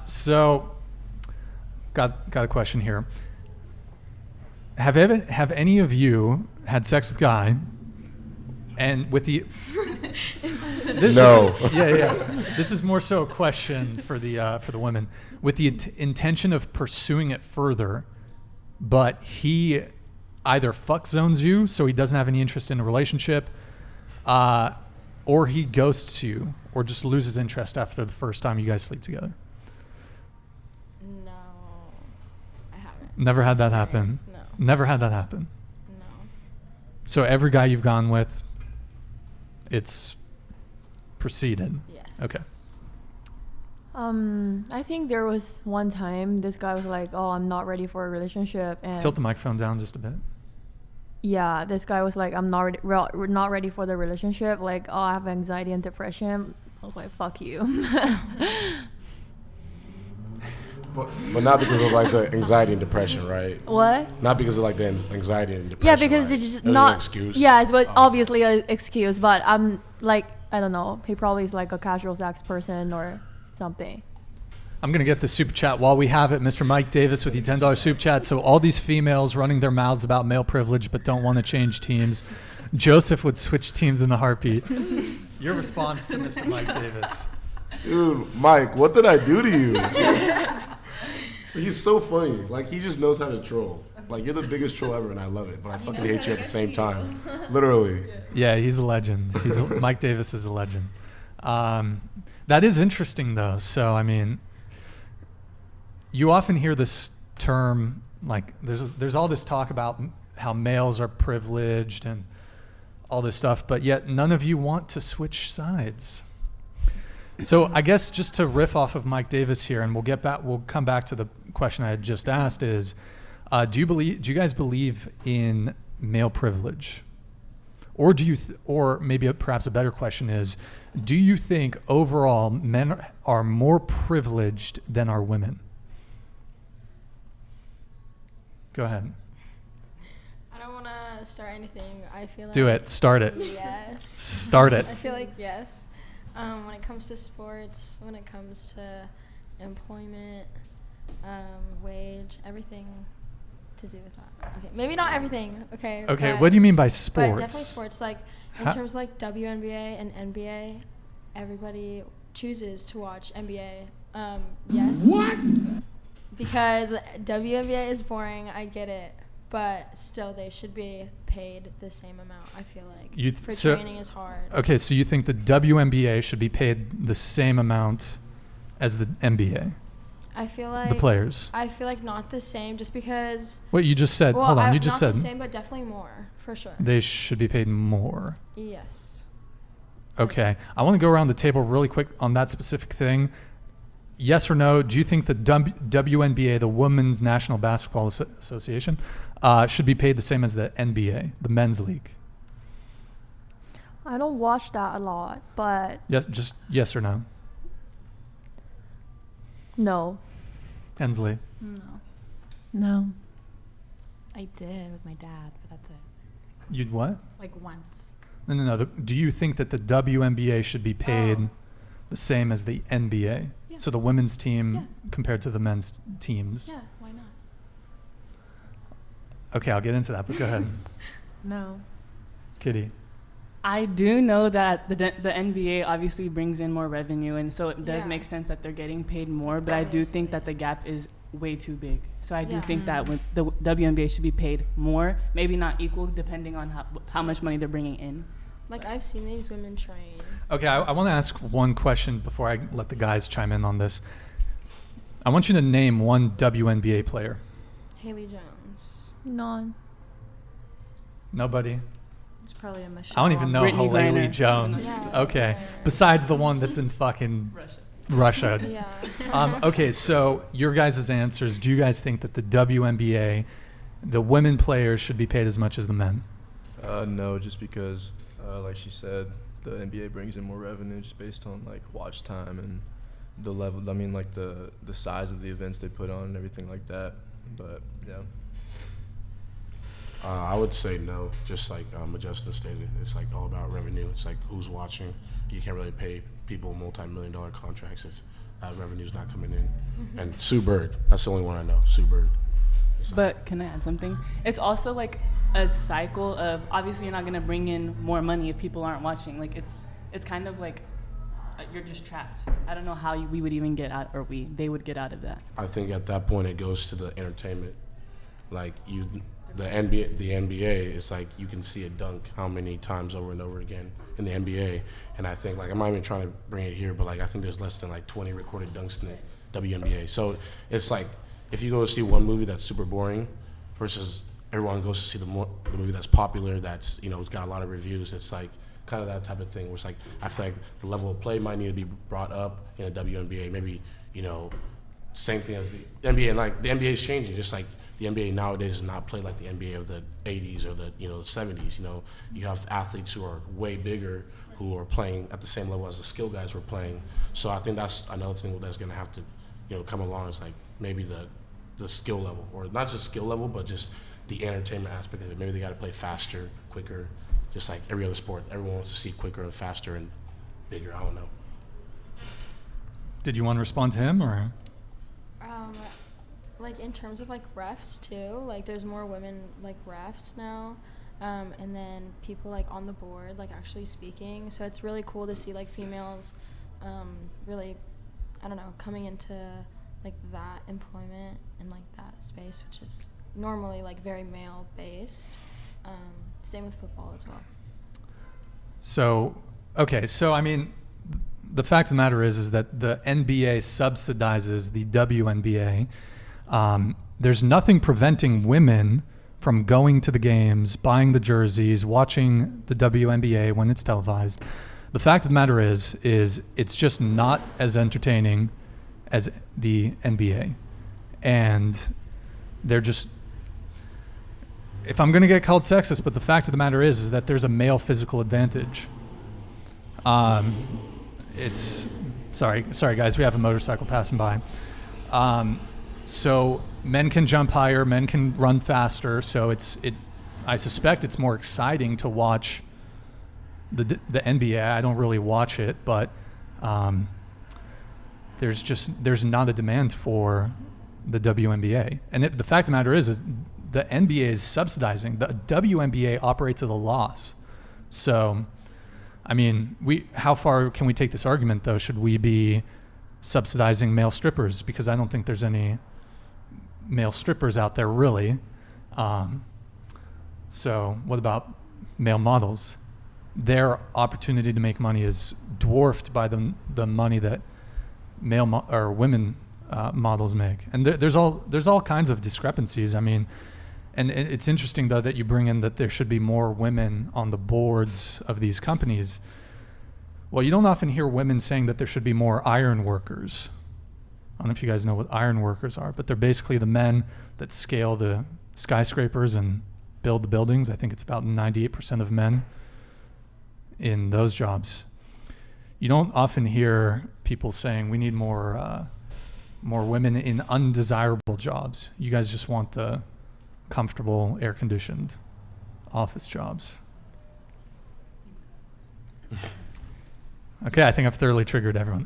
So, got a question here. Have any of you had sex with a guy, and with the No. Yeah. This is more so a question for the women, with the intention of pursuing it further, but he either fuck zones you, so he doesn't have any interest in a relationship, or he ghosts you, or just loses interest after the first time you guys sleep together. No, I haven't. Never had that happen. No. Never had that happen. No. So every guy you've gone with, it's proceeded. Yes. Okay. I think there was one time this guy was like, "Oh, I'm not ready for a relationship," and Tilt the microphone down just a bit. yeah, this guy was like, "I'm not ready for the relationship. Like, oh, I have anxiety and depression." I was like, "Fuck you." But not because of like the anxiety and depression, right? What? Not because of like the anxiety and depression. Yeah, because right? it's just It was not. an excuse. Yeah, it's obviously an excuse, but I'm like, I don't know. He probably is like a casual sex person or something. I'm going to get the super chat while we have it. Mr. Mike Davis with the $10 super chat. So all these females running their mouths about male privilege but don't want to change teams. Joseph would switch teams in a heartbeat. Your response to Mr. Mike Davis. Dude, Mike, what did I do to you? He's so funny. Like, he just knows how to troll. Like, you're the biggest troll ever, and I love it. But I fucking hate you at the same time. Literally. Yeah, he's a legend. Mike Davis is a legend. That is interesting, though. So, I mean, you often hear this term, like, there's all this talk about how males are privileged and all this stuff, but yet none of you want to switch sides. So I guess just to riff off of Mike Davis here, and we'll come back to the question I had just asked is, do you guys believe in male privilege? Or or maybe perhaps a better question is, do you think overall men are more privileged than are women? Go ahead. I don't want to start anything. I feel like... Do it. Start it. Yes. Start it. I feel like yes. When it comes to sports, when it comes to employment, wage, everything to do with that. Okay, maybe not everything. Okay. Okay. What do you mean by But sports? definitely sports. Like in terms of like WNBA and NBA, everybody chooses to watch NBA. Yes. What? Because WNBA is boring. I get it. But still, they should be paid the same amount, I feel like. Training is hard. Okay, so you think the WNBA should be paid the same amount as the NBA? I feel like... The players? I feel like not the same, just because... What you just said. Well, hold on, you just said... Not the same, but definitely more, for sure. They should be paid more. Yes. Okay. I want to go around the table really quick on that specific thing. Yes or no, do you think the WNBA, the Women's National Basketball Association, should be paid the same as the NBA, the men's league? I don't watch that a lot, but Yes, just yes or no. no. Hensley. No. I did with my dad, but that's it. You'd what? Like once. No. Do you think that the WNBA should be paid the same as the NBA? Yeah. So the women's team compared to the men's teams? Yeah, why not? Okay, I'll get into that, but go ahead. No. Kitty. I do know that the NBA obviously brings in more revenue, and so it does make sense that they're getting paid more, but I do think that the gap is way too big. So I do think that when the WNBA should be paid more, maybe not equal, depending on how much money they're bringing in. Like, I've seen these women train. Okay, I want to ask one question before I let the guys chime in on this. I want you to name one WNBA player. Haley Jones. None. Nobody? It's probably a Michelle. I don't even know Brittany Haley Griner. Jones. Yeah. Okay, besides the one that's in fucking Russia. Yeah. Okay, so your guys' answers, do you guys think that the WNBA, the women players should be paid as much as the men? No, just because, like she said, the NBA brings in more revenue just based on like watch time and the level. I mean, like the size of the events they put on and everything like that. But yeah. I would say no, just like Majestic stated. It's like all about revenue. It's like who's watching. You can't really pay people multi-million-dollar contracts if that revenue's not coming in. And Sue Bird, that's the only one I know. Sue Bird. But can I add something? It's also like a cycle of, obviously you're not gonna bring in more money if people aren't watching. Like it's kind of like you're just trapped. I don't know how we would even get out, or they would get out of that. I think at that point it goes to the entertainment. Like the NBA is like you can see a dunk how many times over and over again in the NBA, and I think like I'm not even trying to bring it here, but like I think there's less than like 20 recorded dunks in the WNBA. So it's like if you go to see one movie that's super boring versus everyone goes to see the movie that's popular, that's it's got a lot of reviews. It's like kind of that type of thing where it's like I feel like the level of play might need to be brought up in the WNBA. Maybe same thing as the NBA, and like the NBA is changing, just like the NBA nowadays is not played like the NBA of the 80s or the 70s. You have athletes who are way bigger who are playing at the same level as the skill guys were playing. So I think that's another thing that's going to have to come along, is like maybe the skill level, or not just skill level, but just the entertainment aspect of it. Maybe they got to play faster, quicker, just like every other sport. Everyone wants to see quicker and faster and bigger. I don't know. Did you want to respond to him, or? Like in terms of like refs too, like there's more women like refs now, and then people like on the board like actually speaking. So it's really cool to see like females, really, I don't know, coming into like that employment and like that space, which is normally like very male based. Same with football as well. So, okay, so I mean, the fact of the matter is that the NBA subsidizes the WNBA. There's nothing preventing women from going to the games, buying the jerseys, watching the WNBA when it's televised. The fact of the matter is it's just not as entertaining as the NBA. And they're just, if I'm going to get called sexist, but the fact of the matter is that there's a male physical advantage. It's, sorry guys, we have a motorcycle passing by. So men can jump higher, men can run faster. So I suspect it's more exciting to watch the NBA. I don't really watch it, but there's not a demand for the WNBA. And the fact of the matter is the NBA is subsidizing. The WNBA operates at a loss. So, I mean, how far can we take this argument though? Should we be subsidizing male strippers? Because I don't think there's any male strippers out there really. So what about male models? Their opportunity to make money is dwarfed by the money that male or women models make, and there's all kinds of discrepancies. I mean, and it's interesting though that you bring in that there should be more women on the boards of these companies. Well, you don't often hear women saying that there should be more iron workers. I don't know if you guys know what iron workers are, but they're basically the men that scale the skyscrapers and build the buildings. I think it's about 98% of men in those jobs. You don't often hear people saying we need more women in undesirable jobs. You guys just want the comfortable, air-conditioned office jobs. Okay, I think I've thoroughly triggered everyone.